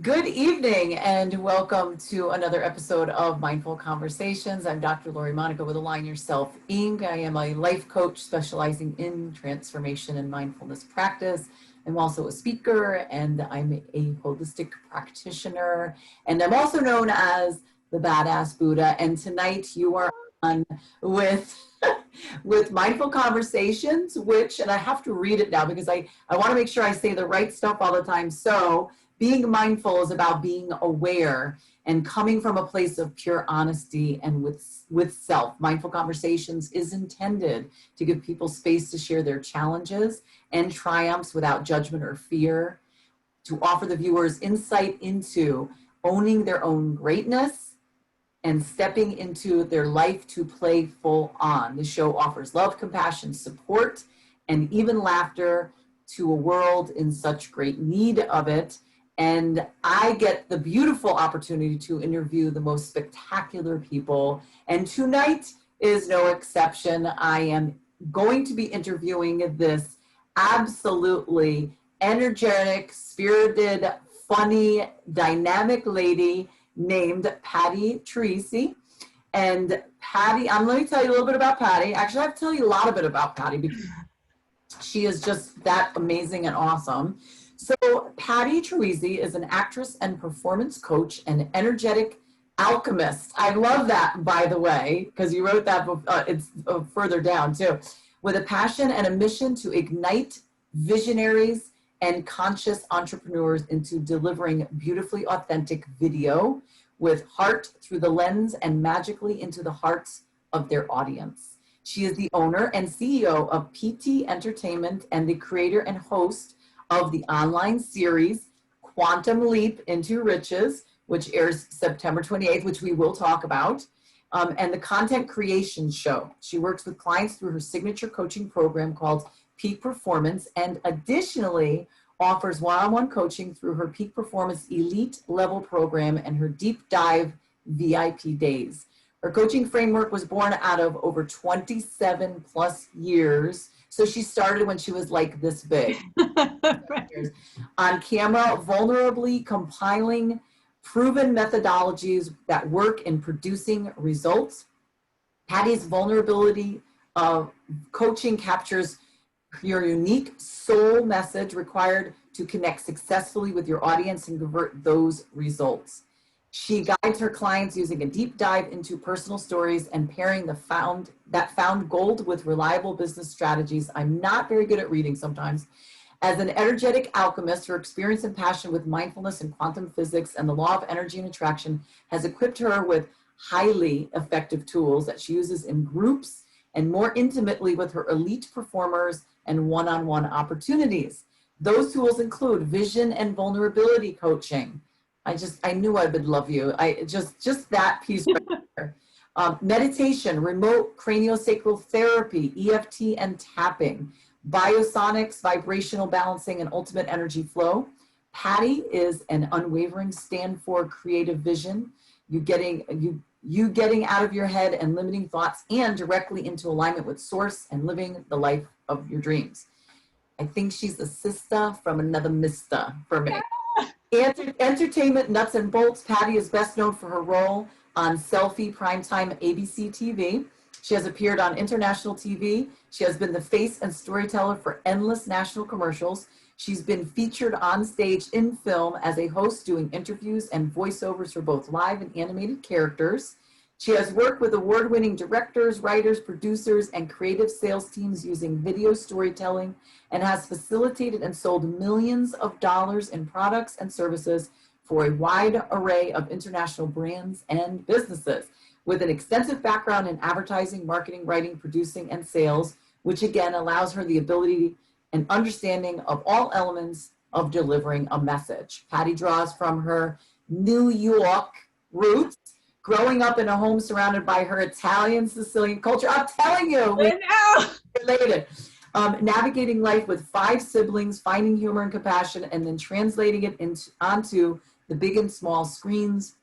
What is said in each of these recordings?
Good evening and welcome to another episode of Mindful Conversations. I'm Dr. Lori Monica with Align Yourself Inc. I am a life coach specializing in transformation and mindfulness practice. I'm also a speaker and I'm a holistic practitioner. And I'm also known as the Badass Buddha. And tonight you are on with with Mindful Conversations, which, and I have to read it now because I want to make sure I say the right stuff all the time. So being mindful is about being aware and coming from a place of pure honesty and with self. Mindful Conversations is intended to give people space to share their challenges and triumphs without judgment or fear, to offer the viewers insight into owning their own greatness and stepping into their life to play full on. The show offers love, compassion, support, and even laughter to a world in such great need of it. And I get the beautiful opportunity to interview the most spectacular people. And tonight is no exception. I am going to be interviewing this absolutely energetic, spirited, funny, dynamic lady named Patti Troisi. And Patti, let me tell you a little bit about Patti. Actually, I have to tell you a lot of it about Patti because she is just that amazing and awesome. So Patti Troisi is an actress and performance coach and energetic alchemist. I love that, by the way, because you wrote that, it's further down too. With a passion and a mission to ignite visionaries and conscious entrepreneurs into delivering beautifully authentic video with heart through the lens and magically into the hearts of their audience. She is the owner and CEO of PT Entertainment and the creator and host of the online series Quantum Leap into Riches, which airs September 28th, which we will talk about, and the content creation show. She works with clients through her signature coaching program called Peak Performance, and additionally offers one-on-one coaching through her Peak Performance Elite Level program and her Deep Dive VIP days. Her coaching framework was born out of over 27 plus years. So she started when she was like this big. On camera, vulnerably compiling proven methodologies that work in producing results. Patti's vulnerability coaching captures your unique soul message required to connect successfully with your audience and convert those results. She guides her clients using a deep dive into personal stories and pairing that found gold with reliable business strategies. I'm not very good at reading sometimes. As an energetic alchemist, her experience and passion with mindfulness and quantum physics and the law of energy and attraction has equipped her with highly effective tools that she uses in groups and more intimately with her elite performers and one-on-one opportunities. Those tools include vision and vulnerability coaching. I knew I would love you. Just that piece right there. Meditation, remote craniosacral therapy, EFT and tapping, biosonics, vibrational balancing, and ultimate energy flow. Patti is an unwavering stand for creative vision. You getting out of your head and limiting thoughts and directly into alignment with source and living the life of your dreams. I think she's a sister from another mister for me. Entertainment nuts and bolts. Patti is best known for her role on Selfie Primetime ABC TV. She has appeared on international TV. She has been the face and storyteller for endless national commercials. She's been featured on stage in film as a host doing interviews and voiceovers for both live and animated characters. She has worked with award-winning directors, writers, producers, and creative sales teams using video storytelling and has facilitated and sold millions of dollars in products and services for a wide array of international brands and businesses. With an extensive background in advertising, marketing, writing, producing, and sales, which again allows her the ability and understanding of all elements of delivering a message. Patti draws from her New York roots, growing up in a home surrounded by her Italian Sicilian culture. I'm telling you, we're related. Navigating life with 5 siblings, finding humor and compassion, and then translating it onto the big and small screens.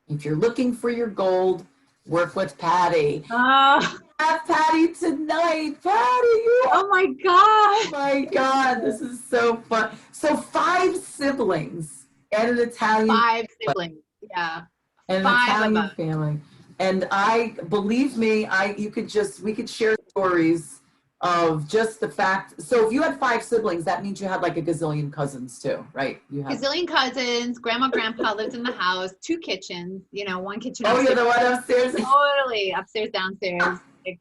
If you're looking for your gold, work with Patti. Have Patti tonight. Patti, oh my God. Oh my God, this is so fun. So 5 siblings. And an Italian. 5 siblings. Yeah. And an 5 of Italian us. family. And believe me, we could share stories of just the fact. So if you had 5 siblings, that means you had like a gazillion cousins too, right? You have Gazillion cousins, grandma, grandpa lived in the house, 2 kitchens, one kitchen Oh, upstairs. you're the one upstairs. Totally. Upstairs, downstairs. Like,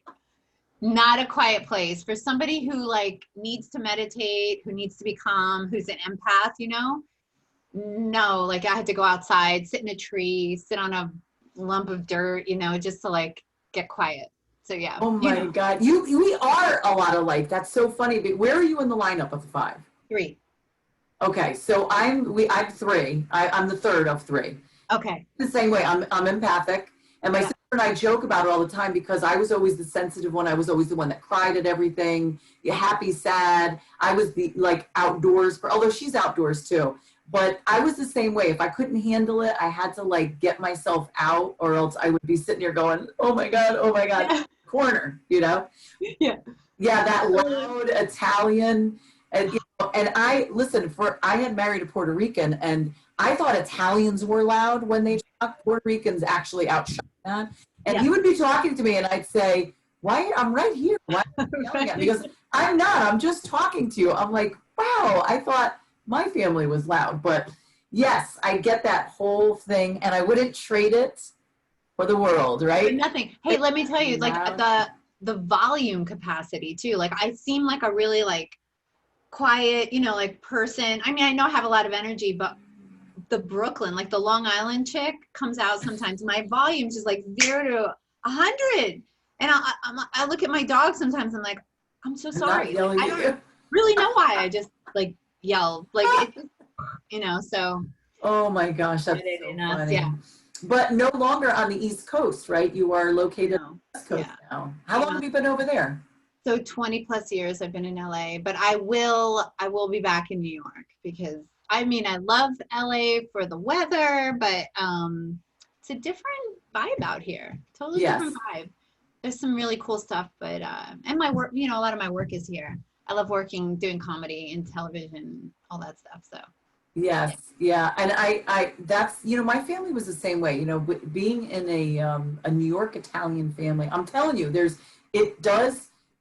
not a quiet place. For somebody who like needs to meditate, who needs to be calm, who's an empath, no, like I had to go outside, sit in a tree, sit on a lump of dirt, just to like get quiet. So yeah. Oh my God. We are a lot alike. That's so funny. But where are you in the lineup of the 5? 3. Okay. So I'm 3. I'm the 3rd of 3. Okay. The same way. I'm empathic. And my sister and I joke about it all the time because I was always the sensitive one. I was always the one that cried at everything. Happy, sad. I was the like outdoors, although she's outdoors too. But I was the same way. If I couldn't handle it, I had to like get myself out, or else I would be sitting here going, oh my God, Yeah. corner, Yeah. Yeah, that loud Italian. And I had married a Puerto Rican, and I thought Italians were loud when they talk. Puerto Ricans actually outshine that. And he would be talking to me, and I'd say, why? I'm right here. Why are you yelling at me? Because I'm not. I'm just talking to you. I'm like, wow, I thought my family was loud. But yes, I get that whole thing, and I wouldn't trade it for the world, right? For nothing. Hey, let me tell you, like the volume capacity too. Like I seem like a really like quiet, like person. I mean, I know I have a lot of energy, but the Brooklyn, like the Long Island chick comes out sometimes. My volume's just like 0 to 100. And I look at my dog sometimes. I'm like, I'm so sorry. Like, I don't really know why. I just like yell, like, so. Oh my gosh, that's so funny. Yeah. But no longer on the East Coast, right? You are located on the West Coast now. How long have you been over there? So 20 plus years I've been in LA, but I will be back in New York because I mean, I love LA for the weather, but it's a different vibe out here. Totally different vibe. There's some really cool stuff, but and my work, a lot of my work is here. I love doing comedy and television, all that stuff. So yes, yeah, and I that's my family was the same way. Being in a New York Italian family, I'm telling you,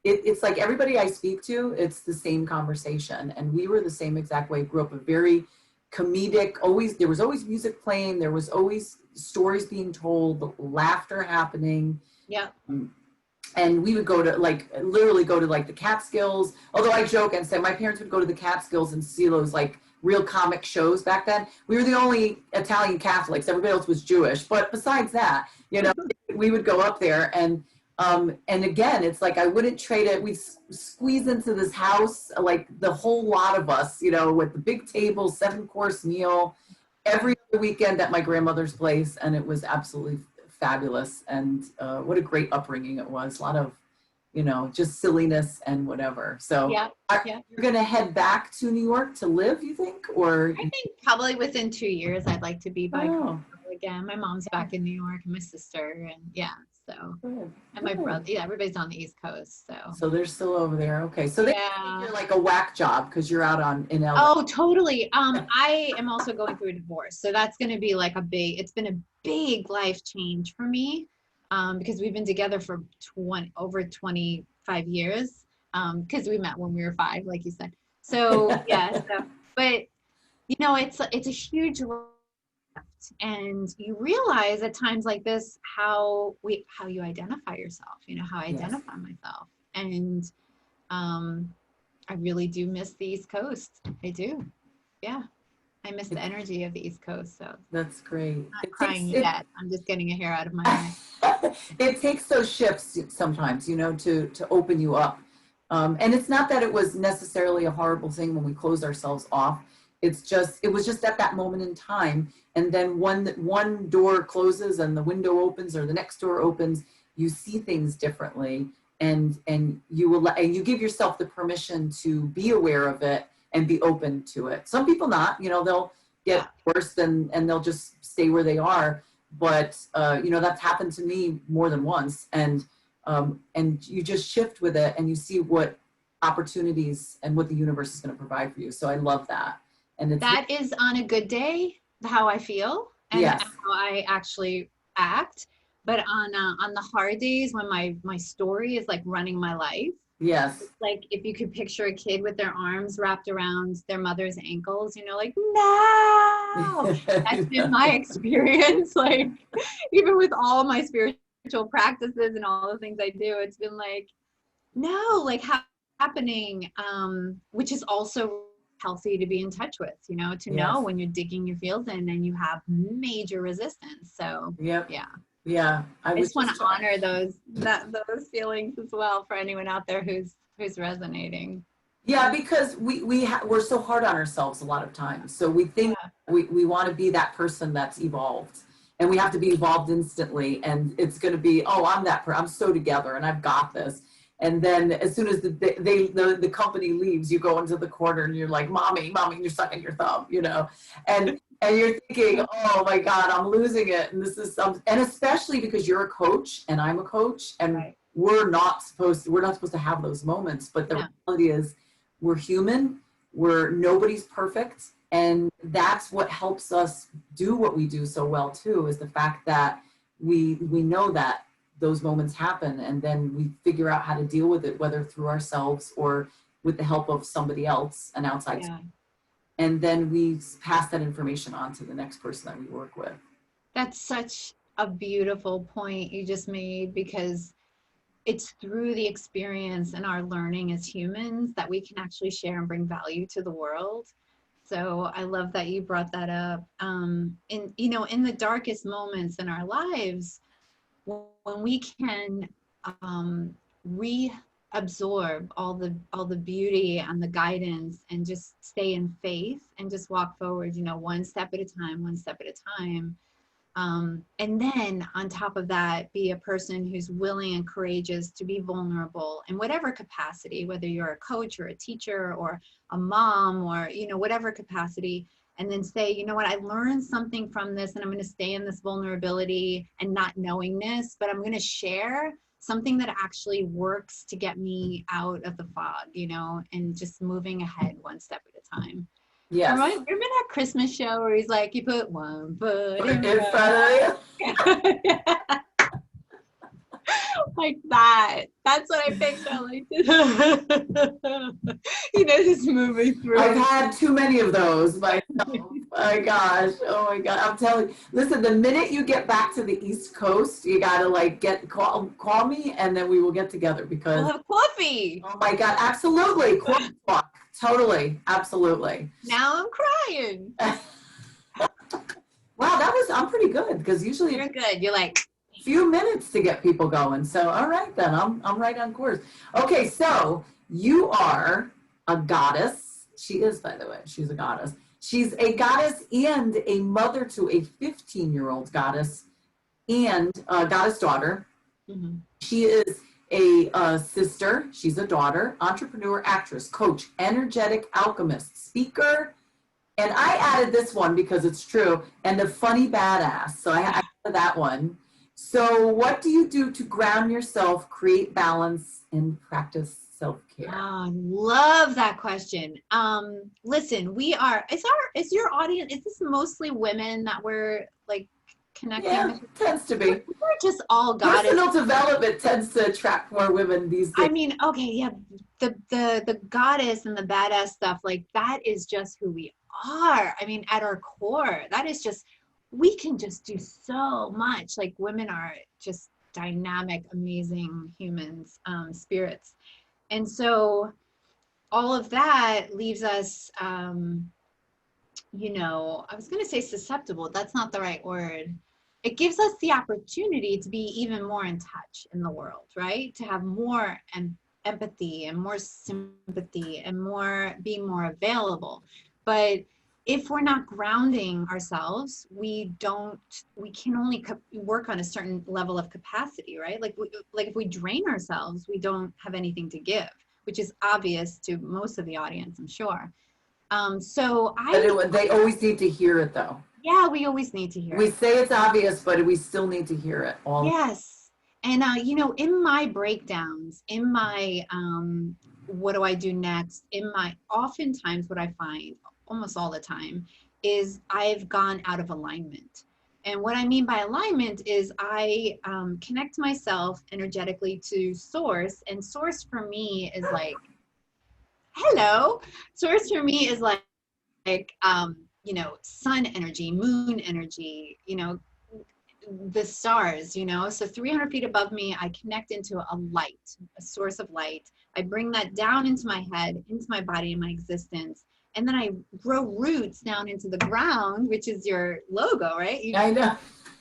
it's like everybody I speak to, it's the same conversation, and we were the same exact way. Grew up a very comedic. There was always music playing. There was always stories being told, laughter happening. Yeah. And we would literally go to like the Catskills. Although I joke and say my parents would go to the Catskills and see those like real comic shows back then. We were the only Italian Catholics. Everybody else was Jewish. But besides that, we would go up there and again, it's like I wouldn't trade it. We squeeze into this house, like the whole lot of us, with the big table, 7-course meal every weekend at my grandmother's place, and it was absolutely fabulous. And what a great upbringing it was. A lot of, just silliness and whatever. So you're going to head back to New York to live, you think? Or I think probably within 2 years, I'd like to be back again. My mom's back in New York and my sister, and so and my brother. Yeah, everybody's on the East Coast. So they're still over there. Okay, so they think you're like a whack job because you're out in LA. Oh, totally. I am also going through a divorce, so that's going to be like it's been a big life change for me, because we've been together for over 25 years, because we met when we were 5, like you said. So but it's a huge lift, and you realize at times like this how you identify yourself, how I identify myself, and I really do miss the East Coast. I do. Yeah. I miss the energy of the East Coast. So that's great. I'm not crying yet. I'm just getting a hair out of my eye. It takes those shifts sometimes, to open you up. And it's not that it was necessarily a horrible thing when we closed ourselves off. It was just at that moment in time. And then one door closes and the window opens, or the next door opens, you see things differently, and you give yourself the permission to be aware of it and be open to it. Some people not, they'll get worse and they'll just stay where they are. But, that's happened to me more than once. And you just shift with it and you see what opportunities and what the universe is going to provide for you. So I love that. And that is on a good day. how I feel and Yes. how I actually act. But on the hard days when my story is like running my life, Yes. like if you could picture a kid with their arms wrapped around their mother's ankles, you know, like no, that's been my experience. Like even with all my spiritual practices and all the things I do, it's been like no, like happening, which is also healthy to be in touch with, you know, to know Yes. when you're digging your feels in and you have major resistance. So Yep. yeah, Yeah. I I was just want to just honor those feelings as well for anyone out there who's resonating. Yeah, because we're so hard on ourselves a lot of times. So we think Yeah, we want to be that person that's evolved, and we have to be evolved instantly. And it's going to be, oh, I'm so together, and I've got this. And then as soon as the company leaves, you go into the corner and you're like, mommy, and you're sucking your thumb, you know, and you're thinking, oh my God, I'm losing it, and this is some, and especially because you're a coach and I'm a coach, and right. we're not supposed to have those moments. But the No, reality is we're human, nobody's perfect, and that's what helps us do what we do so well too, is the fact that we know that those moments happen, and then we figure out how to deal with it, whether through ourselves or with the help of somebody else, an outside, yeah. and then we pass that information on to the next person that we work with. That's such a beautiful point you just made because it's through the experience and our learning as humans that we can actually share and bring value to the world. So I love that you brought that up. In you know, in the darkest moments in our lives, when we can reabsorb all the beauty and the guidance and just stay in faith and just walk forward, you know, one step at a time, one step at a time, and then on top of that, be a person who's willing and courageous to be vulnerable in whatever capacity, whether you're a coach or a teacher or a mom or, you know, whatever capacity. And then say, you know what, I learned something from this and I'm going to stay in this vulnerability and not knowingness, but I'm going to share something that actually works to get me out of the fog, you know, and just moving ahead one step at a time. Yes. Remember that Christmas show where he's like, you put one foot in In front of you. front, like that. That's what I picture. Like, you know, just moving I've through. had too many of those myself. My gosh. Oh my God. I'm telling you. Listen, the minute you get back to the East Coast, you gotta like call me, and then we will get together, We'll because have coffee. oh my God, absolutely. Corn talk. Totally. Absolutely. Now I'm crying. Wow, I'm pretty good, because usually You're good. You're like, a few minutes to get people going. So, all right then, I'm right on course. Okay, so you are a goddess. She is, by the way, she's a goddess. She's a goddess and a mother to a 15-year-old goddess and a goddess daughter. mhm. She is a sister. She's a daughter, entrepreneur, actress, coach, energetic alchemist, speaker. And I added this one because it's true, and a funny badass. So I added that one. So what do you do to ground yourself, create balance, and practice self-care? Oh, I love that question. Listen, is your audience, is this mostly women that we're like connecting Yeah, with? tends to be. We're just all goddess. Personal development tends to attract more women these days. I mean, okay, yeah, the goddess and the badass stuff, like that is just who we are. I mean, at our core, that is just, we can just do so much. Like women are just dynamic, amazing humans, spirits. And so all of that leaves us, you know, I was going to say susceptible. That's not the right word. It gives us the opportunity to be even more in touch in the world, right? To have more empathy and more sympathy and more being more available. But if we're not grounding ourselves, we can only work on a certain level of capacity, right? Like if we drain ourselves, we don't have anything to give, which is obvious to most of the audience, I'm sure. So They always need to hear it, though. yeah, we always need to hear We it. say it's obvious, but we still need to hear it all. Yes. And, you know, in my breakdowns, in my, what do I do next? Oftentimes what I find almost all the time is I've gone out of alignment. And what I mean by alignment is I connect myself energetically to source. And source for me is like, hello. Source for me is like you know, sun energy, moon energy, you know, the stars, you know. So 300 feet above me, I connect into a light, a source of light. I bring that down into my head, into my body, and my existence. And then I grow roots down into the ground, which is your logo, right? You I know.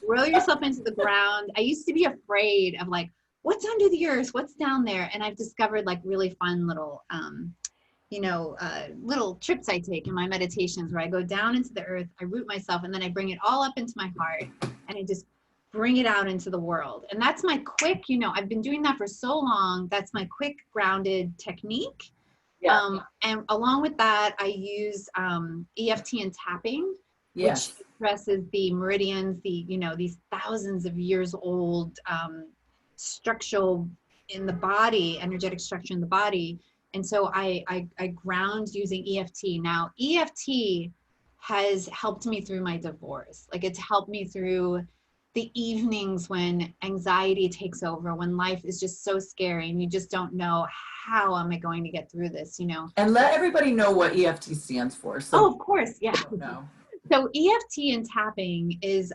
grow yourself into the ground. I used to be afraid of like, what's under the earth? What's down there? And I've discovered like really fun little, you know, little trips I take in my meditations where I go down into the earth, I root myself, and then I bring it all up into my heart, and I just bring it out into the world. And that's my quick, you know, I've been doing that for so long. That's my quick grounded technique. Yeah. And along with that, I use EFT and tapping, which Yes. addresses the meridians, the, you know, these thousands of years old structural in the body, energetic structure in the body. And so I ground using EFT. Now, EFT has helped me through my divorce. Like, it's helped me through the evenings when anxiety takes over, when life is just so scary and you just don't know, how am I going to get through this, you know? And let everybody know what EFT stands for. Oh, So of course, yeah. no. So EFT and tapping is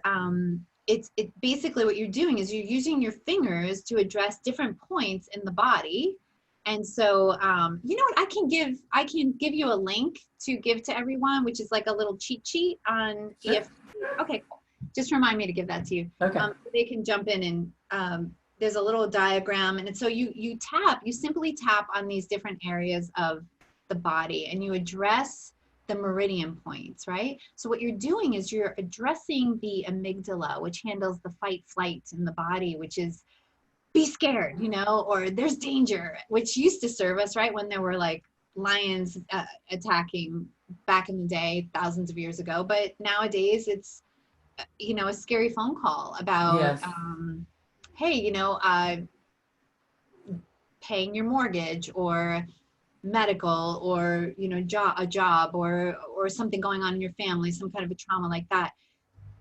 it's basically what you're doing is you're using your fingers to address different points in the body. And so you know what, I can give you a link to give to everyone, which is like a little cheat sheet on Sure. EFT. Okay, cool. Just remind me to give that to you. Okay. They can jump in and there's a little diagram, and so you simply tap on these different areas of the body, and you address the meridian points, right? So what you're doing is you're addressing the amygdala, which handles the fight flight in the body, which is be scared, you know, or there's danger, which used to serve us, right? When there were like lions attacking back in the day, thousands of years ago. But nowadays it's, you know, a scary phone call about, Yes. hey, you know, paying your mortgage or medical, or, you know, a job or something going on in your family, some kind of a trauma like that.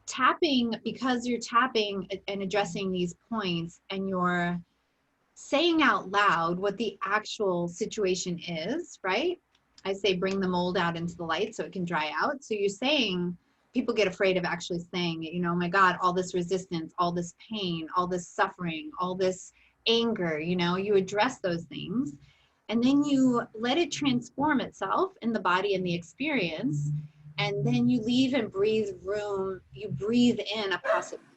Tapping, because you're tapping and addressing these points, and you're saying out loud what the actual situation is, right? I say bring the mold out into the light so it can dry out. So you're saying, people get afraid of actually saying it, you know, oh my God, all this resistance, all this pain, all this suffering, all this anger, you know, you address those things. And then you let it transform itself in the body and the experience. And then you leave and breathe room, you breathe in a possibility.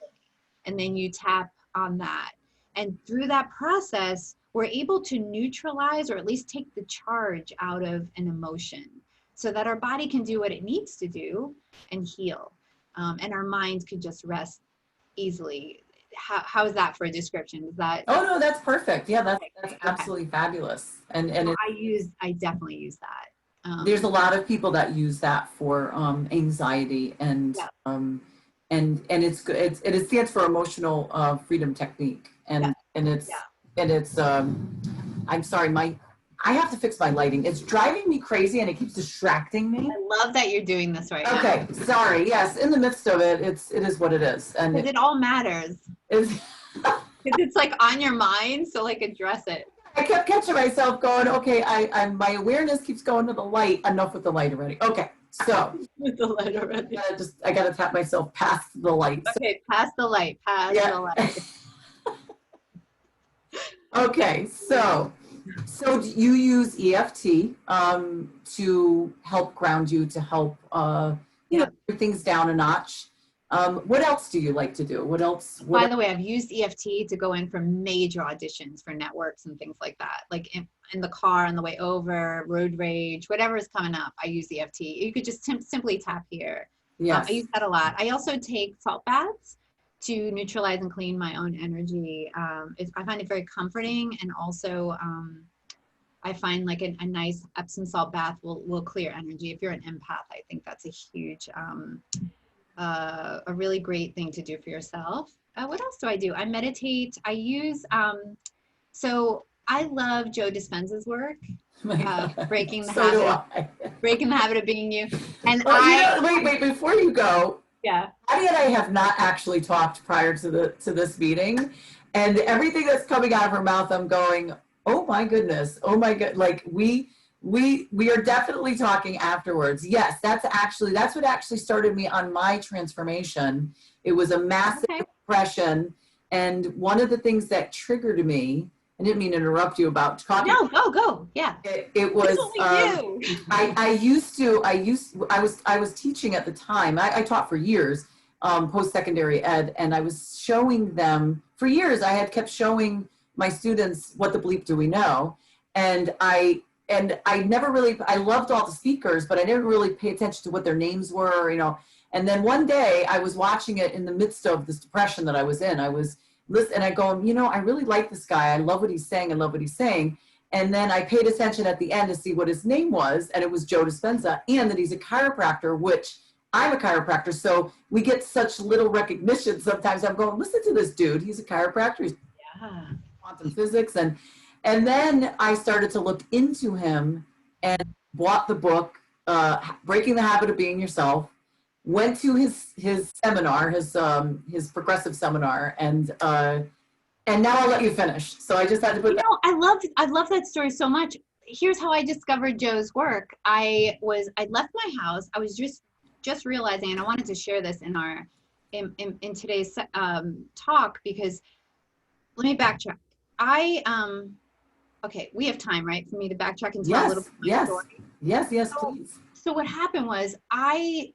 And then you tap on that. And through that process, we're able to neutralize, or at least take the charge out of an emotion, so that our body can do what it needs to do and heal. And our mind can just rest easily. How is that for a description? Is that? Oh no, that's perfect. Yeah, that's Okay. absolutely fabulous. And So it, I definitely use that. there's a lot of people that use that for anxiety Yeah, and it's good. It stands for emotional freedom technique, yeah, and it's yeah. and it's I'm sorry, I have to fix my lighting. It's driving me crazy and it keeps distracting me. I love that you're doing this right now. Okay, sorry. Yes, in the midst of it, it is what it is, and Because it all matters. it's. Because it's like on your mind, so like address it. I kept catching myself going, okay, my awareness keeps going to the light. Enough with the light already. Okay, so With the light already. I gotta tap myself past the light. Okay, pass the light, pass Yeah. the light. Okay, so you use EFT to help ground you, to help you know, Yeah. bring things down a notch. What else do you like to do? What else? By the way, I've used EFT to go in for major auditions for networks and things like that. Like in the car on the way over, road rage, whatever is coming up, I use EFT. You could just simply tap here. Yes. I use that a lot. I also take salt baths to neutralize and clean my own energy. I find it very comforting, and also I find like a nice Epsom salt bath will clear energy. If you're an empath, I think that's a huge, a really great thing to do for yourself. What else do? I meditate. I use, so I love Joe Dispenza's work, My God. breaking the So do habit, I. breaking the habit of being you. And Well, wait, before you go, yeah. Patty and I have not actually talked prior to this meeting, and everything that's coming out of her mouth, I'm going, oh my goodness, oh my god, like we are definitely talking afterwards. Yes, that's what actually started me on my transformation. It was a massive Okay. depression, and one of the things that triggered me, I didn't mean to interrupt you about talking. No, go. Yeah. It was That's only you. I was teaching at the time. I taught for years, post-secondary ed, and I was showing them for years. I had kept showing my students what the bleep do we know, and I never really, I loved all the speakers, but I didn't really pay attention to what their names were, you know. And then one day I was watching it in the midst of this depression that I was in. I was listening, and I go, you know, I really like this guy. I love what he's saying. I love what he's saying. And then I paid attention at the end to see what his name was, and it was Joe Dispenza, and that he's a chiropractor, which I'm a chiropractor, so we get such little recognition sometimes. I'm going, listen to this dude. He's a chiropractor. He's Yeah. quantum physics. And then I started to look into him and bought the book, Breaking the Habit of Being Yourself, went to his seminar, his progressive seminar, and now I'll let you finish. So I just had to put that. I love that story so much. Here's how I discovered Joe's work. I left my house. I was just realizing, and I wanted to share this in our in today's talk, because let me backtrack. Okay, we have time, right, for me to backtrack and tell a little bit of my story? Yes, please. So what happened was I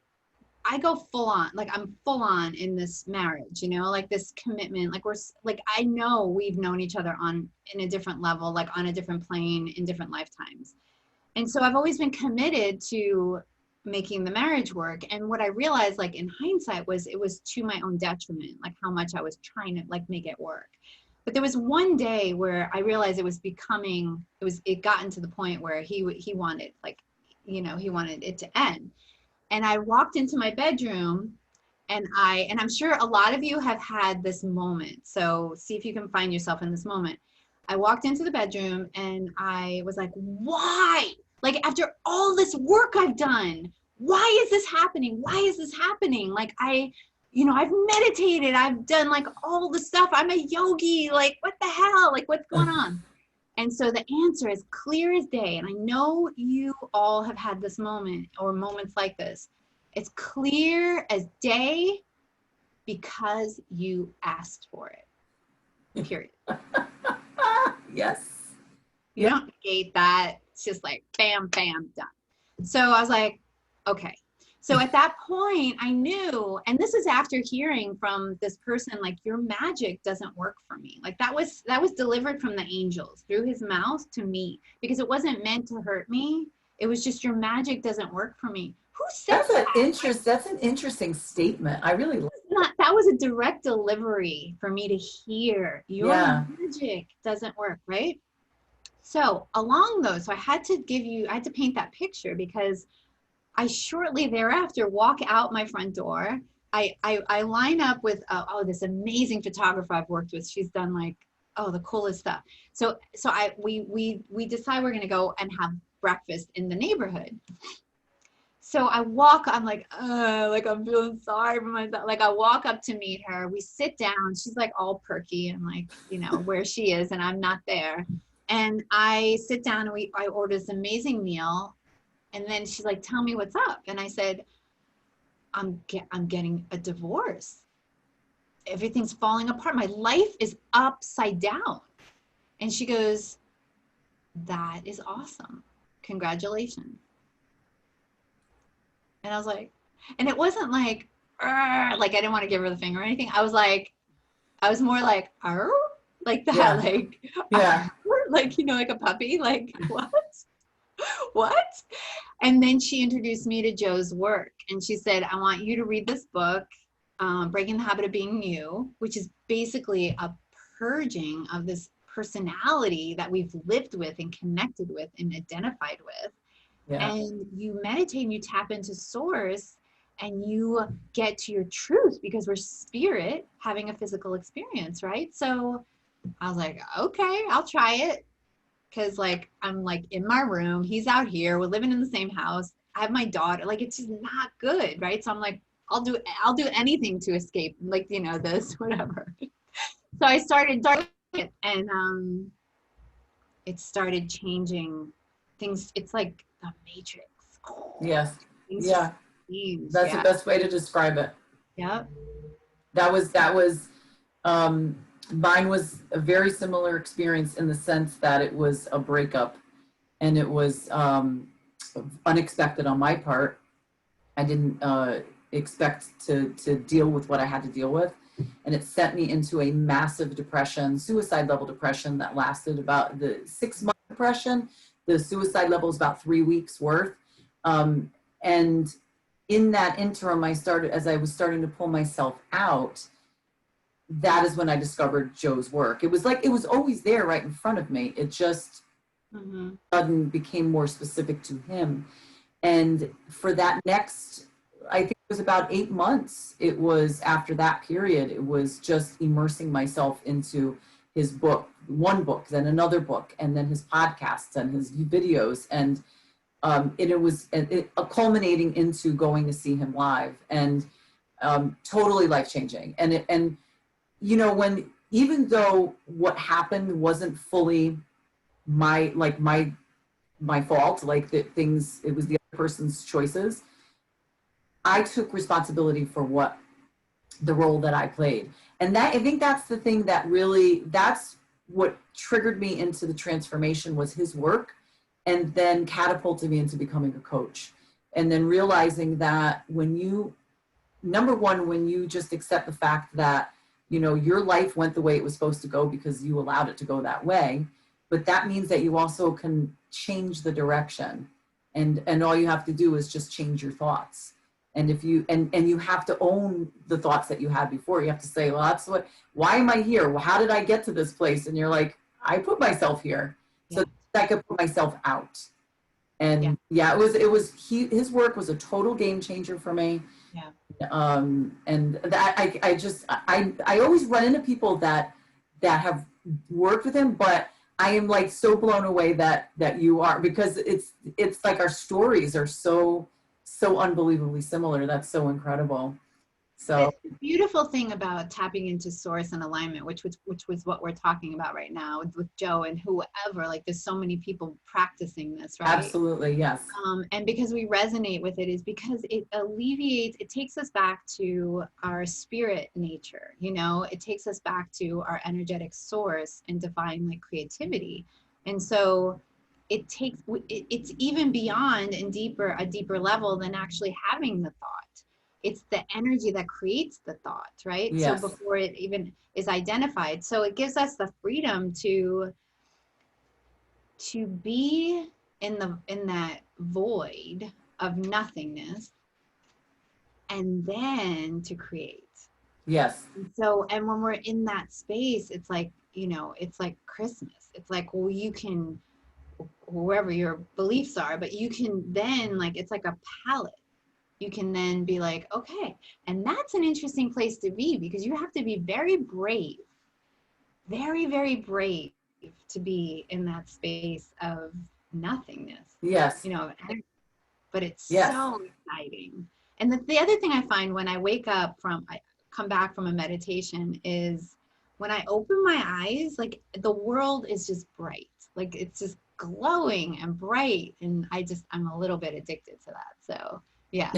go full on, like I'm full on in this marriage, you know, like this commitment, like I know we've known each other in a different level, like on a different plane in different lifetimes. And so I've always been committed to making the marriage work. And what I realized, like in hindsight, was it was to my own detriment, like how much I was trying to like make it work. But there was one day where I realized it gotten to the point where he wanted, like, you know, he wanted it to end. And I walked into my bedroom, and I'm sure a lot of you have had this moment. So see if you can find yourself in this moment. I walked into the bedroom and I was like, why? Like, after all this work I've done, why is this happening? Why is this happening? Like, I've meditated, I've done like all the stuff. I'm a yogi. Like, what the hell? Like, what's going on? And so the answer is clear as day. And I know you all have had this moment or moments like this. It's clear as day because you asked for it, period. Yes. You don't negate that. It's just like, bam, bam, done. So I was like, okay. So at that point I knew, and this is after hearing from this person, like, your magic doesn't work for me. Like that was delivered from the angels through his mouth to me, because it wasn't meant to hurt me. It was just, your magic doesn't work for me. Who said that? That's an interesting statement. I really like that was a direct delivery for me to hear. Your magic doesn't work, right? So I had to paint that picture, because I shortly thereafter walk out my front door. I line up with this amazing photographer I've worked with. She's done like the coolest stuff. So we decide we're gonna go and have breakfast in the neighborhood. So I'm like I'm feeling sorry for myself. Like, I walk up to meet her. We sit down. She's like all perky and like, you know, where she is, and I'm not there. And I sit down and I order this amazing meal. And then she's like, tell me what's up. And I said, I'm getting a divorce. Everything's falling apart. My life is upside down. And she goes, that is awesome. Congratulations. And I was like, and it wasn't like I didn't want to give her the finger or anything. I was more like, like that, Yeah. like, Yeah. like, you know, like a puppy, like, what? What? And then she introduced me to Joe's work, and she said, I want you to read this book, Breaking the Habit of Being You, which is basically a purging of this personality that we've lived with and connected with and identified with. Yeah. And you meditate and you tap into source and you get to your truth, because we're spirit having a physical experience, right? So I was like, okay, I'll try it. because like I'm like in my room, he's out here, we're living in the same house. I have my daughter, like it's just not good, right? So I'm like, I'll do anything to escape, like, you know, this, whatever. So I started doing it, and it started changing things. It's like the Matrix. Yes. Things just Yeah. changed. That's the Yeah. best way to describe it. Yep. That was mine was a very similar experience in the sense that it was a breakup, and it was unexpected on my part. I didn't expect to deal with what I had to deal with. And it sent me into a massive depression, suicide level depression that lasted about the 6 month depression. The suicide level is about 3 weeks worth. And in that interim, as I was starting to pull myself out, that is when I discovered Joe's work. It was like, it was always there right in front of me. It just suddenly became more specific to him. And for that next, I think it was about 8 months, it was after that period, it was just immersing myself into his book, one book, then another book, and then his podcasts and his videos. And it was culminating into going to see him live, and totally life-changing. And you know, even though what happened wasn't fully my fault, like it was the other person's choices, I took responsibility for the role that I played. And I think that's the thing that's what triggered me into the transformation, was his work, and then catapulted me into becoming a coach. And then realizing that number one, when you just accept the fact that, you know, your life went the way it was supposed to go because you allowed it to go that way, but that means that you also can change the direction. And all you have to do is just change your thoughts. And if you, and you have to own the thoughts that you had before. You have to say, well, why am I here? Well, how did I get to this place? And you're like, I put myself here so that I could put myself out. And his work was a total game changer for me. And that I always run into people that have worked with him, but I am like so blown away that you are, because it's like our stories are so unbelievably similar. That's so incredible. So the beautiful thing about tapping into source and alignment, which was what we're talking about right now with Joe and whoever, like there's so many people practicing this, right? Absolutely, yes. And because we resonate with it is because it alleviates, it takes us back to our spirit nature, you know, it takes us back to our energetic source and divine like creativity. And so it's even beyond and a deeper level than actually having the thought. It's the energy that creates the thought, right? Yes. So before it even is identified. So it gives us the freedom to be in that void of nothingness, and then to create. Yes. So, and when we're in that space, it's like, you know, it's like Christmas. It's like, well, you can, whoever your beliefs are, but you can then, like, it's like a palette. You can then be like, okay, and that's an interesting place to be, because you have to be very brave, very, very brave to be in that space of nothingness. Yes. You know, but it's Yes. so exciting. And the other thing I find when I I come back from a meditation, is when I open my eyes, like the world is just bright. Like it's just glowing and bright. And I'm a little bit addicted to that. So yeah.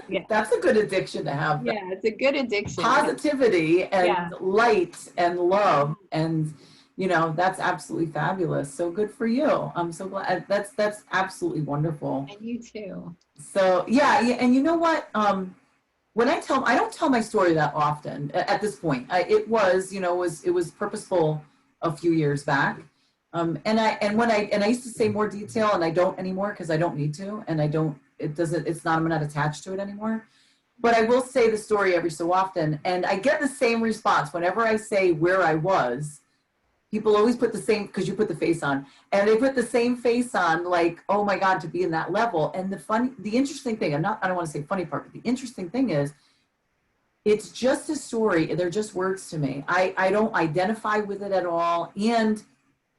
Yeah. That's a good addiction to have. Yeah, it's a good addiction. Positivity and light and love, and you know, that's absolutely fabulous. So good for you. I'm so glad. That's absolutely wonderful. And you too. So yeah, and you know what? When I don't tell my story that often at this point. It was purposeful a few years back. And I used to say more detail, and I don't anymore because I don't need to, and I'm not attached to it anymore. But I will say the story every so often, and I get the same response whenever I say where I was. People always put the same, because you put the face on, and they put the same face on, like, oh my God, to be in that level. And the interesting thing, I don't want to say funny part, but the interesting thing is, it's just a story. They're just words to me. I don't identify with it at all. And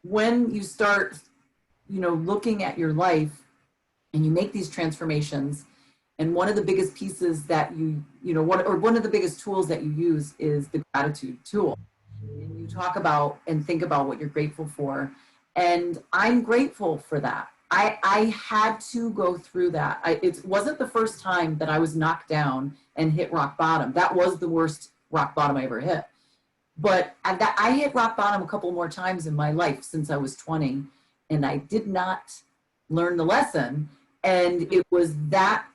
when you start looking at your life and you make these transformations, and one of the biggest pieces that one of the biggest tools that you use is the gratitude tool. And you talk about and think about what you're grateful for. And I'm grateful for that. I had to go through that. It wasn't the first time that I was knocked down and hit rock bottom. That was the worst rock bottom I ever hit. But I hit rock bottom a couple more times in my life since I was 20, and I did not learn the lesson. And it was that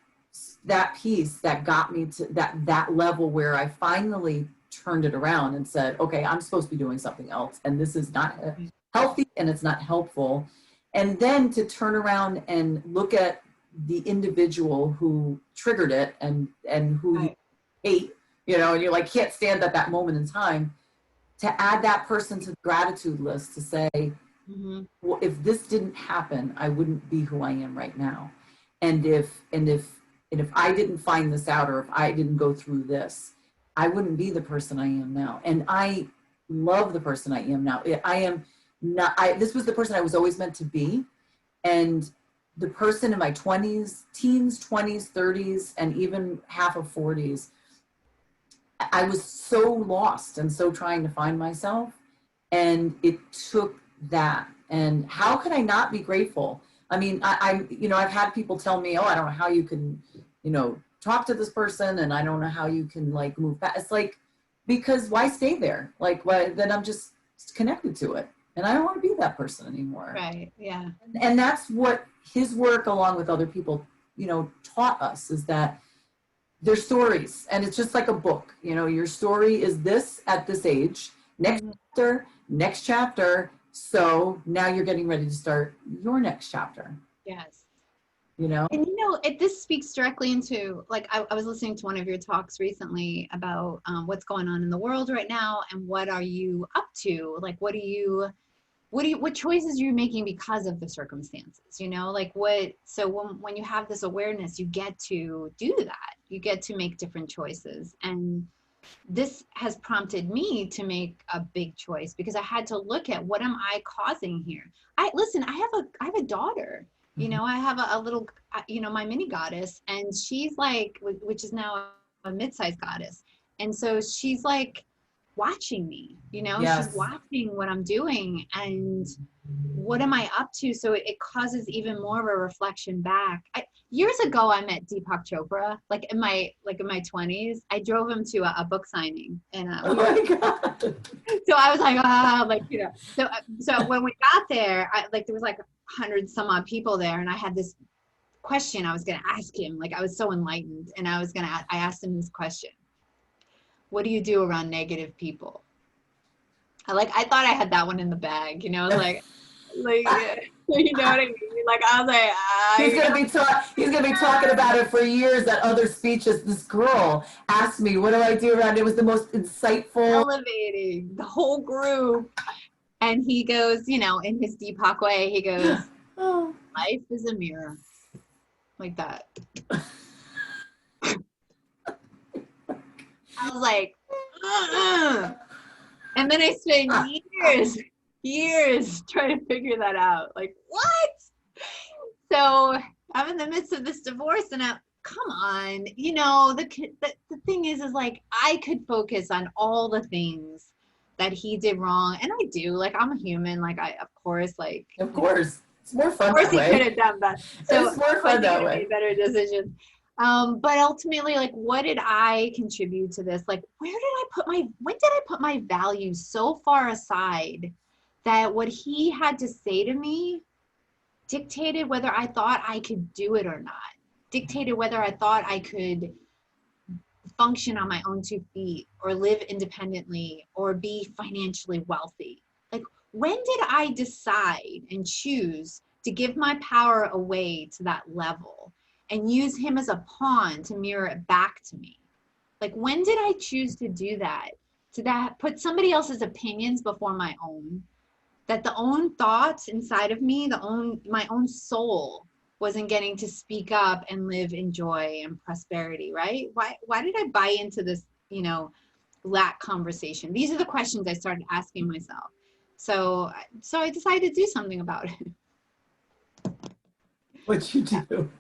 piece that got me to that level where I finally turned it around and said, okay, I'm supposed to be doing something else, and this is not healthy and it's not helpful. And then to turn around and look at the individual who triggered it and who you hate, and you're like, can't stand at that moment in time, to add that person to the gratitude list, to say, well, if this didn't happen, I wouldn't be who I am right now. And if I didn't find this out, or if I didn't go through this, I wouldn't be the person I am now. And I love the person I am now. This was the person I was always meant to be. And the person in my teens, 20s, 30s, and even half of 40s, I was so lost and so trying to find myself. And it took that. And how could I not be grateful? I mean, I've had people tell me, oh, I don't know how you can, talk to this person, and I don't know how you can like move past. It's like, because why stay there? Like, then I'm just connected to it, and I don't want to be that person anymore. Right. Yeah. And that's what his work, along with other people, taught us, is that there's stories, and it's just like a book. Your story is this at this age, next chapter. So now you're getting ready to start your next chapter. Yes. And this speaks directly into, like, I was listening to one of your talks recently about what's going on in the world right now, and what are you up to? Like, what choices are you making because of the circumstances? So when you have this awareness, you get to do that. You get to make different choices. And this has prompted me to make a big choice, because I had to look at, what am I causing here? I have a daughter. I have a little, my mini goddess, and she's like, which is now a mid-sized goddess. And so she's like watching me, Yes. She's watching what I'm doing and what am I up to? So it causes even more of a reflection back. Years ago, I met Deepak Chopra, like in my 20s. I drove him to a book signing, and oh my God. so I was like, So when we got there, there was like 100 some odd people there, and I had this question I was going to ask him. Like, I was so enlightened, and I asked him this question: what do you do around negative people? I thought I had that one in the bag, like you know what I mean? Like, I was like, he's gonna be talking about it for years at other speeches. This girl asked me, what do I do around it? It was the most insightful, elevating the whole group. And he goes, in his Deepak way, he goes, life is a mirror. Like that. I was like, and then I spent years trying to figure that out. Like, what? So I'm in the midst of this divorce, and come on, the thing is like, I could focus on all the things that he did wrong, and I do. Like, I'm a human. Like, of course, it's more fun. Of course, he could have done that. So it's more fun that way. Better decision. But ultimately, like, what did I contribute to this? Like, when did I put my values so far aside that what he had to say to me dictated whether I thought I could do it or not, dictated whether I thought I could function on my own 2 feet, or live independently, or be financially wealthy? Like, when did I decide and choose to give my power away to that level and use him as a pawn to mirror it back to me? Like, when did I choose to do that? To put somebody else's opinions before my own? That the own thoughts inside of me, my own soul, wasn't getting to speak up and live in joy and prosperity, right? Why did I buy into this, lack conversation? These are the questions I started asking myself. So I decided to do something about it. What you do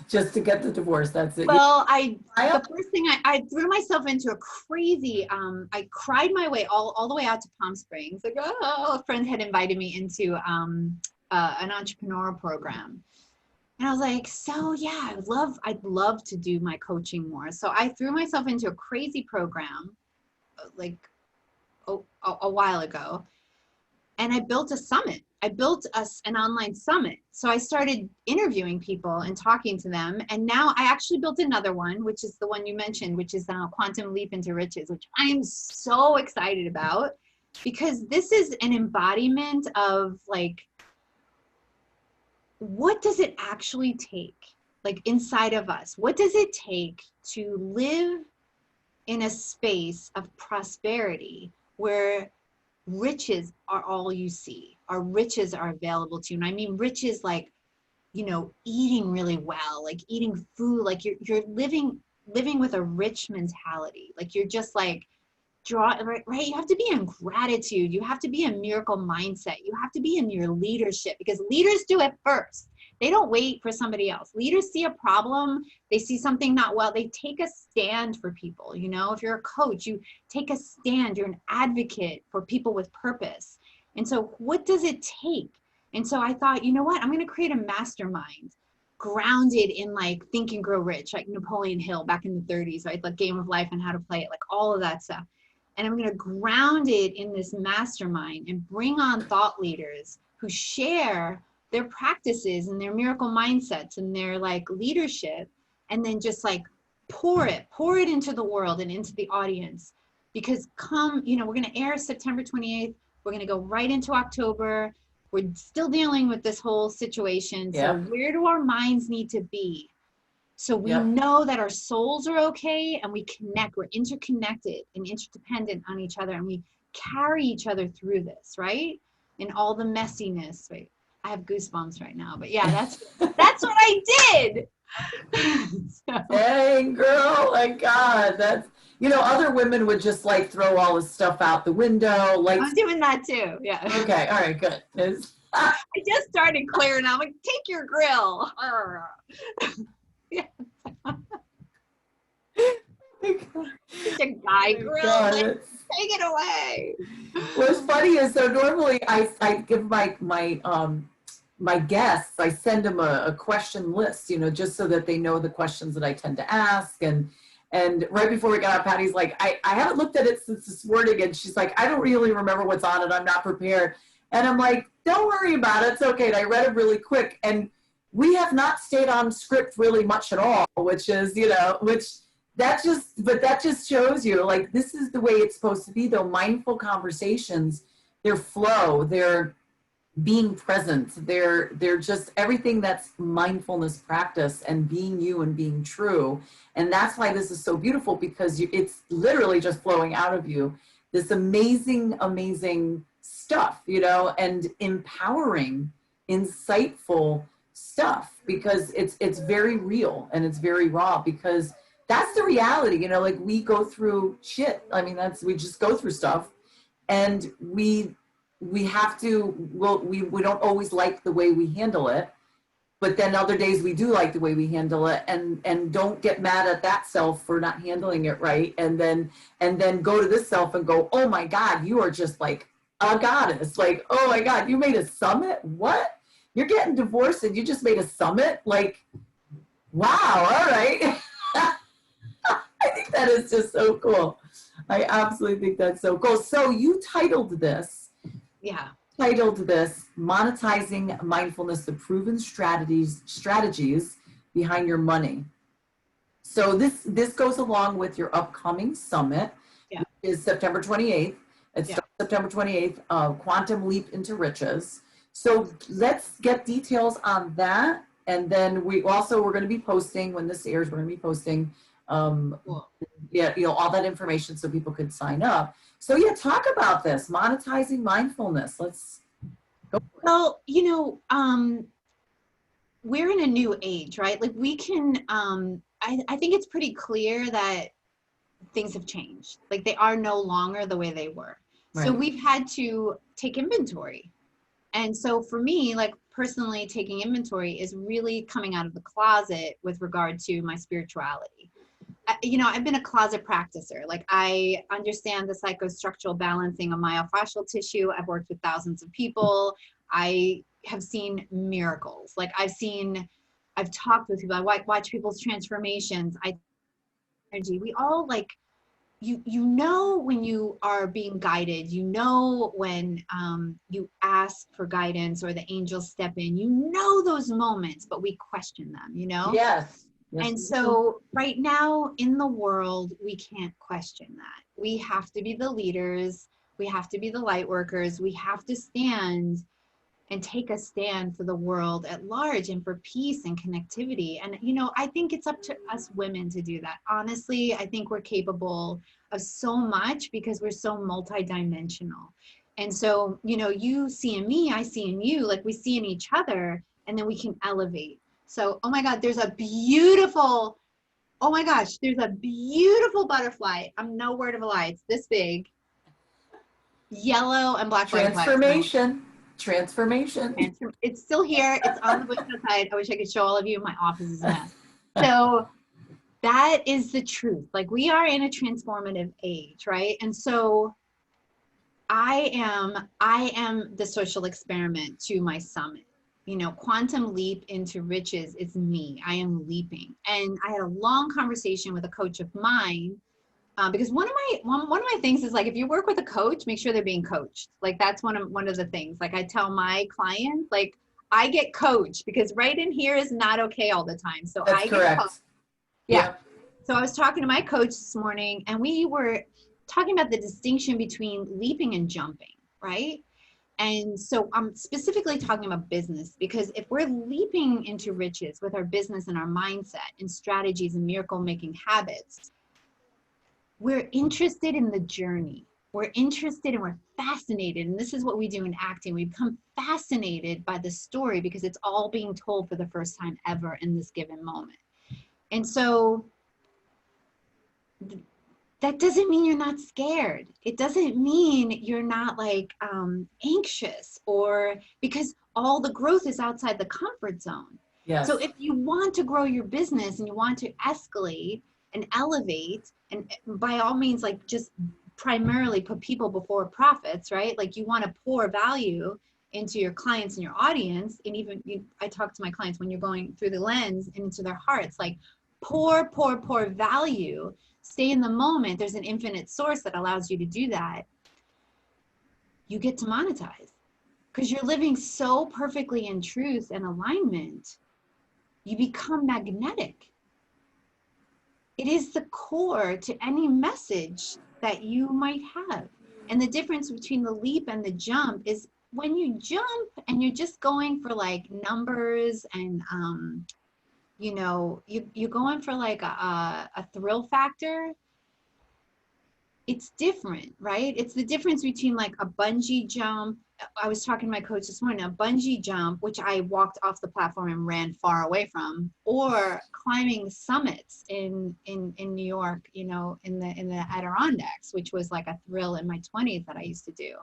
just to get the divorce. That's it. Well, the first thing I threw myself into a crazy, I cried my way all the way out to Palm Springs. Like, oh, a friend had invited me into an entrepreneurial program. And I was like, so yeah, I'd love to do my coaching more. So I threw myself into a crazy program like a while ago. And I built a summit. I built an online summit. So I started interviewing people and talking to them. And now I actually built another one, which is the one you mentioned, which is Quantum Leap into Riches, which I am so excited about because this is an embodiment of like, what does it actually take, like inside of us? What does it take to live in a space of prosperity where riches are all you see? Our riches are available to you. And I mean riches like, you know, eating really well, like eating food, like you're living with a rich mentality. Like you're just like right? You have to be in gratitude. You have to be in miracle mindset. You have to be in your leadership because leaders do it first. They don't wait for somebody else. Leaders see a problem, they see something not well, they take a stand for people. You know, if you're a coach, you take a stand, you're an advocate for people with purpose. And so what does it take? And so I thought, you know what, I'm going to create a mastermind grounded in like Think and Grow Rich, like Napoleon Hill back in the 30s, right? Like Game of Life and how to play it, like all of that stuff. And I'm going to ground it in this mastermind and bring on thought leaders who share their practices and their miracle mindsets and their like leadership, and then just like pour it into the world and into the audience. Because you know, we're going to air September 28th. We're going to go right into October. We're still dealing with this whole situation. So where do our minds need to be? So we know that our souls are okay and we connect, we're interconnected and interdependent on each other and we carry each other through this, right? In all the messiness, right? I have goosebumps right now, but yeah, that's what I did. So. Dang, girl, my God, that's, you know, other women would just like throw all this stuff out the window. Like I'm doing that too, yeah. Okay, all right, good. I just started clearing out, like, take your grill. Yeah. Such a guy grill. Like, take it away. What's funny is, so normally I give my guests, I send them a question list, you know, just so that they know the questions that I tend to ask. And right before we got out, Patty's like, I haven't looked at it since this morning. And she's like, I don't really remember what's on it. I'm not prepared. And I'm like, don't worry about it. It's okay. And I read it really quick. And we have not stayed on script really much at all, which is, you know, that just shows you, like, this is the way it's supposed to be, though. Mindful conversations, their flow, they're being present, they're just everything that's mindfulness practice and being you and being true. And that's why this is so beautiful, because it's literally just flowing out of you, this amazing, amazing stuff, you know, and empowering, insightful stuff, because it's very real and it's very raw, because that's the reality, you know, like we go through shit. I mean, we just go through stuff, and we have to, we don't always like the way we handle it, but then other days we do like the way we handle it, and don't get mad at that self for not handling it right. And then go to this self and go, oh my God, you are just like a goddess. Like, oh my God, you made a summit? What? You're getting divorced and you just made a summit? Like, wow, all right. I think that is just so cool. I absolutely think that's so cool. So you titled this Monetizing Mindfulness, the Proven Strategies Behind Your Money. So this goes along with your upcoming summit, which is September 28th. It's September 28th, Quantum Leap into Riches. So let's get details on that. And then we're going to be posting, when this airs, we're going to be posting you know, all that information so people could sign up. So talk about this, monetizing mindfulness. Let's go. Well, you know, we're in a new age, right? Like we can, I think it's pretty clear that things have changed. Like they are no longer the way they were. Right. So we've had to take inventory. And so for me, like personally taking inventory is really coming out of the closet with regard to my spirituality. I've been a closet practicer. Like, I understand the psychostructural balancing of myofascial tissue. I've worked with thousands of people. I have seen miracles. Like, I've talked with people. I watch people's transformations. We all, like, when you are being guided, when you ask for guidance or the angels step in, those moments, but we question them, Yes. And so right now in the world, we can't question that. We have to be the leaders. We have to be the light workers. We have to stand and take a stand for the world at large and for peace and connectivity. And, I think it's up to us women to do that. Honestly, I think we're capable of so much because we're so multidimensional. And so, you see in me, I see in you, like we see in each other, and then we can elevate. So, oh my God, there's a beautiful butterfly. I'm no word of a lie. It's this big, yellow and black butterfly. Transformation. It's still here. It's on the bush outside. I wish I could show all of you. My office is a mess. So that is the truth. Like, we are in a transformative age, right? And so I am the social experiment to my summit. Quantum leap into riches is me. I am leaping. And I had a long conversation with a coach of mine, because one of my things is, like, if you work with a coach, make sure they're being coached. Like, that's one of the things. Like, I tell my clients, like, I get coached because right in here is not okay all the time. So that's correct. Yeah. Yep. So I was talking to my coach this morning, and we were talking about the distinction between leaping and jumping, right? And so I'm specifically talking about business, because if we're leaping into riches with our business and our mindset and strategies and miracle making habits, we're interested in the journey. We're interested and we're fascinated. And this is what we do in acting. We become fascinated by the story because it's all being told for the first time ever in this given moment. And so that doesn't mean you're not scared. It doesn't mean you're not, like, anxious, or because all the growth is outside the comfort zone. Yes. So if you want to grow your business and you want to escalate and elevate, and by all means, like, just primarily put people before profits, right? Like, you want to pour value into your clients and your audience. And even I talk to my clients, when you're going through the lens and into their hearts, like, pour value. Stay in the moment. There's an infinite source that allows you to do that. You get to monetize because you're living so perfectly in truth and alignment. You become magnetic. It is the core to any message that you might have. And the difference between the leap and the jump is when you jump and you're just going for, like, numbers and, you're going for, like, a thrill factor. It's different, right? It's the difference between, like, a bungee jump. I was talking to my coach this morning, a bungee jump, which I walked off the platform and ran far away from, or climbing summits in New York, in the Adirondacks, which was like a thrill in my 20s that I used to do.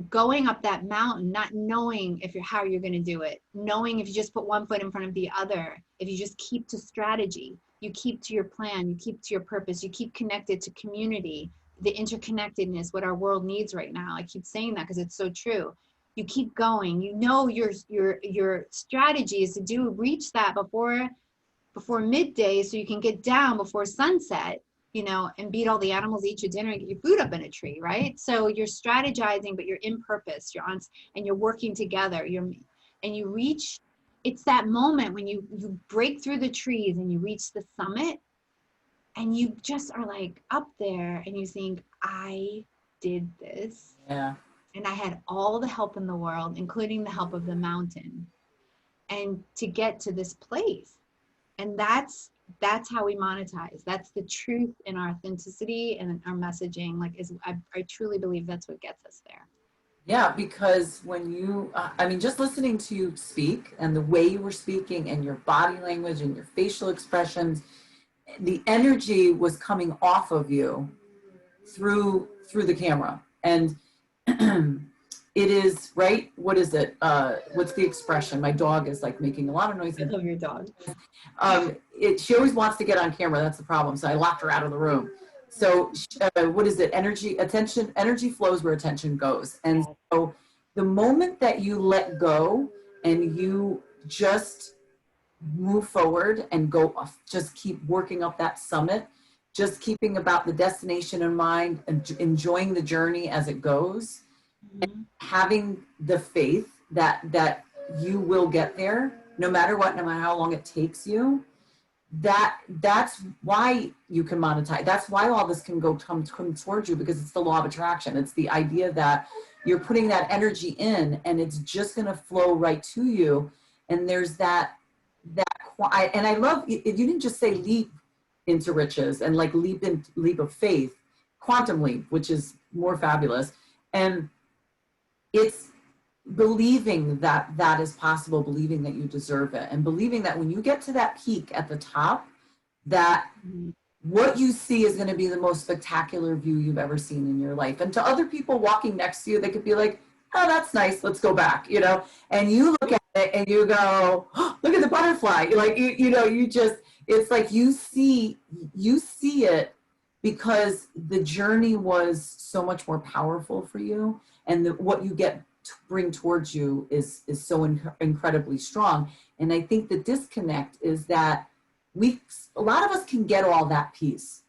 Going up that mountain, not knowing how you're going to do it, knowing if you just put one foot in front of the other, if you just keep to strategy, you keep to your plan, you keep to your purpose, you keep connected to community, the interconnectedness, what our world needs right now. I keep saying that because it's so true. You keep going. Your strategy is to reach that before midday, so you can get down before sunset, and beat all the animals, eat your dinner, and get your food up in a tree, right? So you're strategizing, but you're in purpose. And you're working together. And you reach. It's that moment when you break through the trees and you reach the summit, and you just are, like, up there, and you think, I did this. Yeah. And I had all the help in the world, including the help of the mountain, and to get to this place. And that's how we monetize. That's the truth in our authenticity and our messaging. Like, I truly believe that's what gets us there. Yeah, because when you, just listening to you speak and the way you were speaking and your body language and your facial expressions, the energy was coming off of you through the camera. And it is, right? What is it? What's the expression? My dog is like making a lot of noise. I love your dog. She always wants to get on camera. That's the problem. So I locked her out of the room. So what is it? Energy flows where attention goes. And so the moment that you let go and you just move forward and go off, just keep working up that summit, just keeping about the destination in mind and enjoying the journey as it goes, and having the faith that you will get there no matter what, no matter how long it takes you. That's why you can monetize. That's why all this can come towards you, because it's the law of attraction. It's the idea that you're putting that energy in and it's just going to flow right to you. And there's and I love, you didn't just say leap into riches and like leap of faith, quantum leap, which is more fabulous. And it's believing that that is possible, believing that you deserve it, and believing that when you get to that peak at the top, that what you see is going to be the most spectacular view you've ever seen in your life. And to other people walking next to you, they could be like, oh, that's nice, let's go back, you know. And you look at it and you go, oh, look at the butterfly. Like, you just, it's like you see it because the journey was so much more powerful for you, and what you get to bring towards you is so incredibly strong. And I think the disconnect is that a lot of us can get all that piece,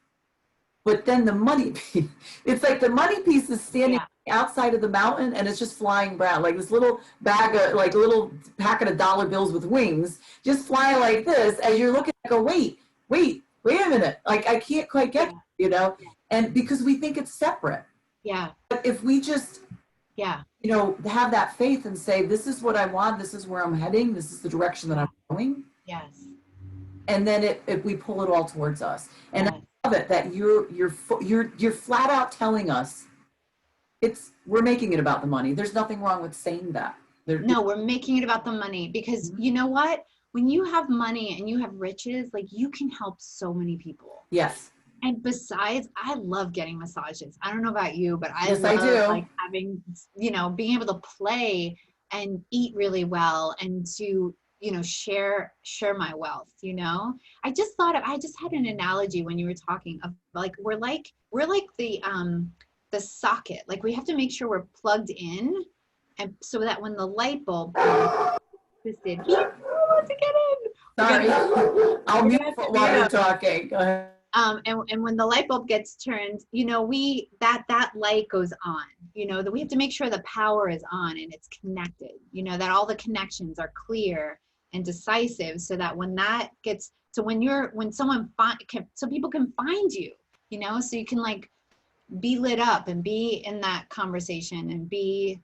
but then the money piece, it's like the money piece is standing outside of the mountain and it's just flying around like this little bag of, like a little packet of dollar bills with wings, just flying like this as you're looking and go, wait a minute, like I can't quite get it, you know. And because we think it's separate. But if we just have that faith and say, this is what I want, this is where I'm heading, this is the direction that I'm going. And then if we pull it all towards us. And I love it that you're flat out telling us we're making it about the money. There's nothing wrong with saying that. No, we're making it about the money, because you know what? When you have money and you have riches, like you can help so many people. Yes. And besides, I love getting massages. I don't know about you, but I love like having, being able to play and eat really well and to, share my wealth, I just had an analogy when you were talking of like, we're like the socket. Like we have to make sure we're plugged in, and so that when the light bulb twisted, he wants to get in. Sorry, I'll mute while you're talking. Go ahead. And when the light bulb gets turned, that light goes on, that we have to make sure the power is on and it's connected, that all the connections are clear and decisive, so that when someone so people can find you, so you can like be lit up and be in that conversation and be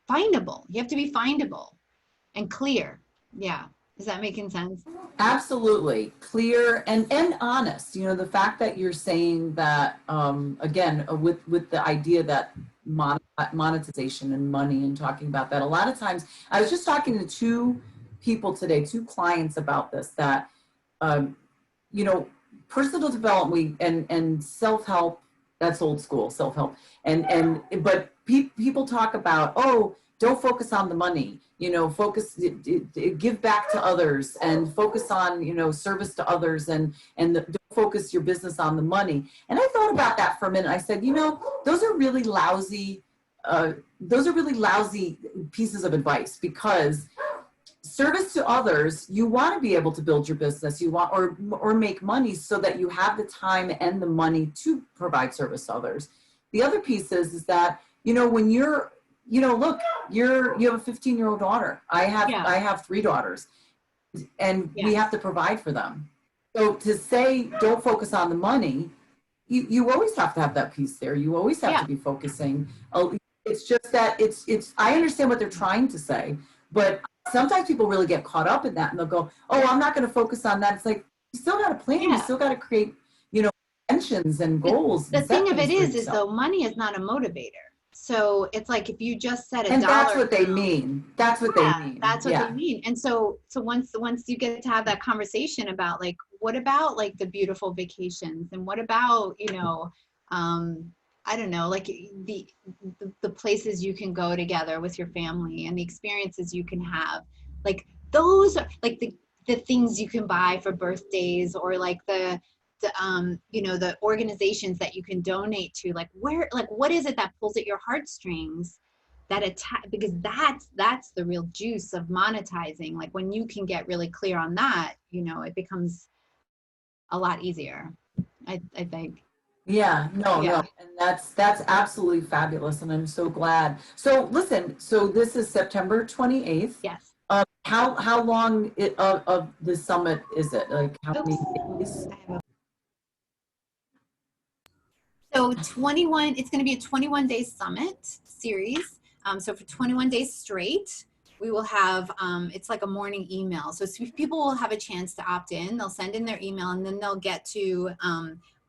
findable. You have to be findable and clear. Yeah. Is that making sense? Absolutely. Clear and honest. The fact that you're saying that, again, with the idea that monetization and money, and talking about that, a lot of times, I was just talking to two people today, two clients about this, that, personal development and self-help, that's old school self-help. But people talk about, oh, don't focus on the money, give back to others and focus on, service to others, and don't focus your business on the money. And I thought about that for a minute. I said, those are really lousy pieces of advice, because service to others, you want to be able to build your business, or make money so that you have the time and the money to provide service to others. The other piece is that, when you're, look, you have a 15-year-old daughter. I have 3 daughters, and we have to provide for them. So to say, don't focus on the money, you always have to have that piece there. You always have to be focusing. It's just that I understand what they're trying to say, but sometimes people really get caught up in that, and they'll go, oh, I'm not going to focus on that. It's like, you still got to plan. You still got to create, intentions and goals. The thing of it is though, money is not a motivator. So it's like, if you just set a and dollar, that's what they mean. That's what they mean. That's what they mean. And so once you get to have that conversation about like, what about like the beautiful vacations, and what about, I don't know, like the places you can go together with your family and the experiences you can have, like those are like the things you can buy for birthdays, or like the you know, the organizations that you can donate to, like where, like what is it that pulls at your heartstrings, that attack, because that's the real juice of monetizing. Like when you can get really clear on that, you know, it becomes a lot easier, I think. Yeah, no, Yeah. no, and that's absolutely fabulous, and I'm so glad. So listen, so this is September 28th. Yes. How long of the summit is it? Like how Oops. many days? So 21, it's going to be a 21-day summit series. So for 21 days straight, we will have, it's like a morning email. So people will have a chance to opt in. They'll send in their email, and then they'll get to,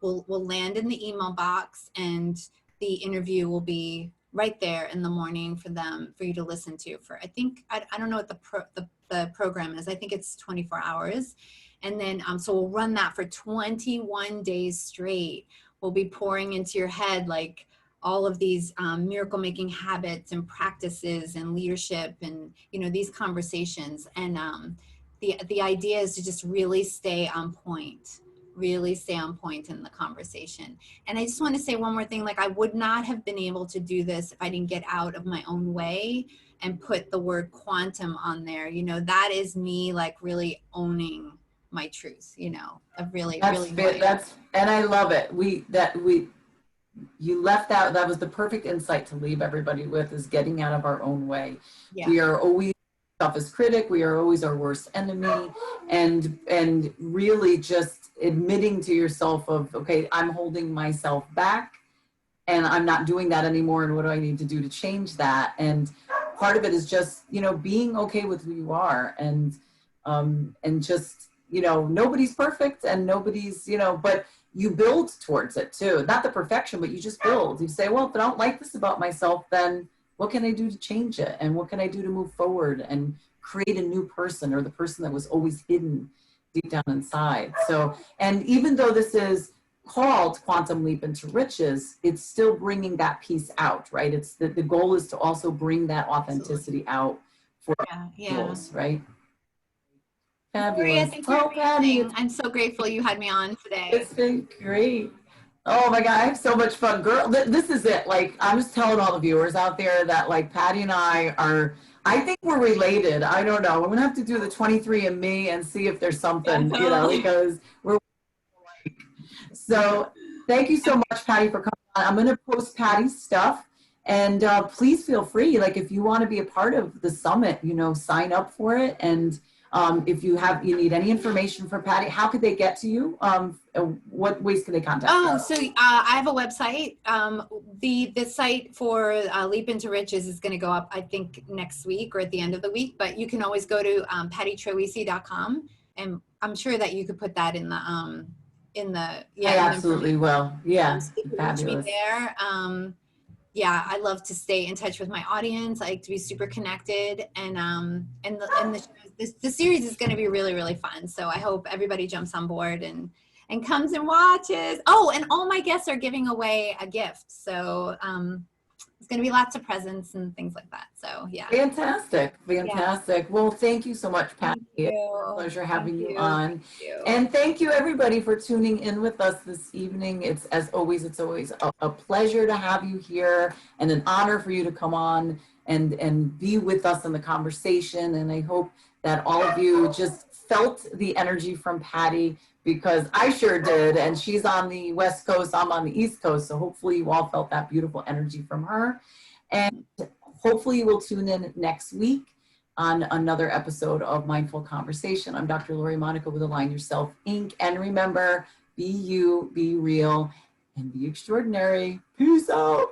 we'll land in the email box, and the interview will be right there in the morning for them, for you to listen to for, I think, I don't know what the program is. I think it's 24 hours. And then, so we'll run that for 21 days straight. Will be pouring into your head like all of these miracle making habits and practices and leadership, and you know, these conversations. And the idea is to just really stay on point, really stay on point in the conversation. And I just want to say one more thing, like I would not have been able to do this if I didn't get out of my own way and put the word quantum on there. You know, that is me like really owning my truth, you know, of really, really who I am. That's, and I love it. You left out, that was the perfect insight to leave everybody with, is getting out of our own way. Yeah. We are always toughest critic, we are always our worst enemy, and really just admitting to yourself of, okay, I'm holding myself back and I'm not doing that anymore, and what do I need to do to change that? And part of it is just, you know, being okay with who you are, and just, you know, nobody's perfect and nobody's, you know, but you build towards it too. Not the perfection, but you just build. You say, well, if I don't like this about myself, then what can I do to change it? And what can I do to move forward and create a new person, or the person that was always hidden deep down inside? So, and even though this is called Quantum Leap into Riches, it's still bringing that piece out, right? It's the goal is to also bring that authenticity out for individuals, right? Maria, Fabulous. thank you. Oh, Patti, I'm so grateful you had me on today. it's been great. Oh my God, I have so much fun. Girl, this is it. Like, I'm just telling all the viewers out there that like Patti and I are, I think we're related. I don't know. I'm gonna have to do the 23andMe and see if there's something, you know, because we're like, so thank you so much, Patti, for coming on. I'm gonna post Patti's stuff, and please feel free. Like, if you want to be a part of the summit, you know, sign up for it. And if you need any information for Patti, how could they get to you? What ways can they contact you? Oh, so I have a website. The site for Leap into Riches is going to go up, I think, next week or at the end of the week. But you can always go to pattitroisi.com, and I'm sure that you could put that in the I absolutely will. Yeah, so you can reach fabulous. me there. Yeah, I love to stay in touch with my audience. I like to be super connected, and the series is going to be really, really fun. So I hope everybody jumps on board and comes and watches. Oh, and all my guests are giving away a gift. So it's going to be lots of presents and things like that. So yeah. Fantastic. Fantastic. Yeah. Well, thank you so much, Patti. It's a pleasure having you on. Thank you. And thank you everybody for tuning in with us this evening. It's always a pleasure to have you here, and an honor for you to come on and be with us in the conversation. And I hope that all of you just felt the energy from Patti, because I sure did. And she's on the West Coast, I'm on the East Coast. So hopefully you all felt that beautiful energy from her. And hopefully you will tune in next week on another episode of Mindful Conversation. I'm Dr. Lori Monica with Align Yourself, Inc. And remember, be you, be real, and be extraordinary. Peace out.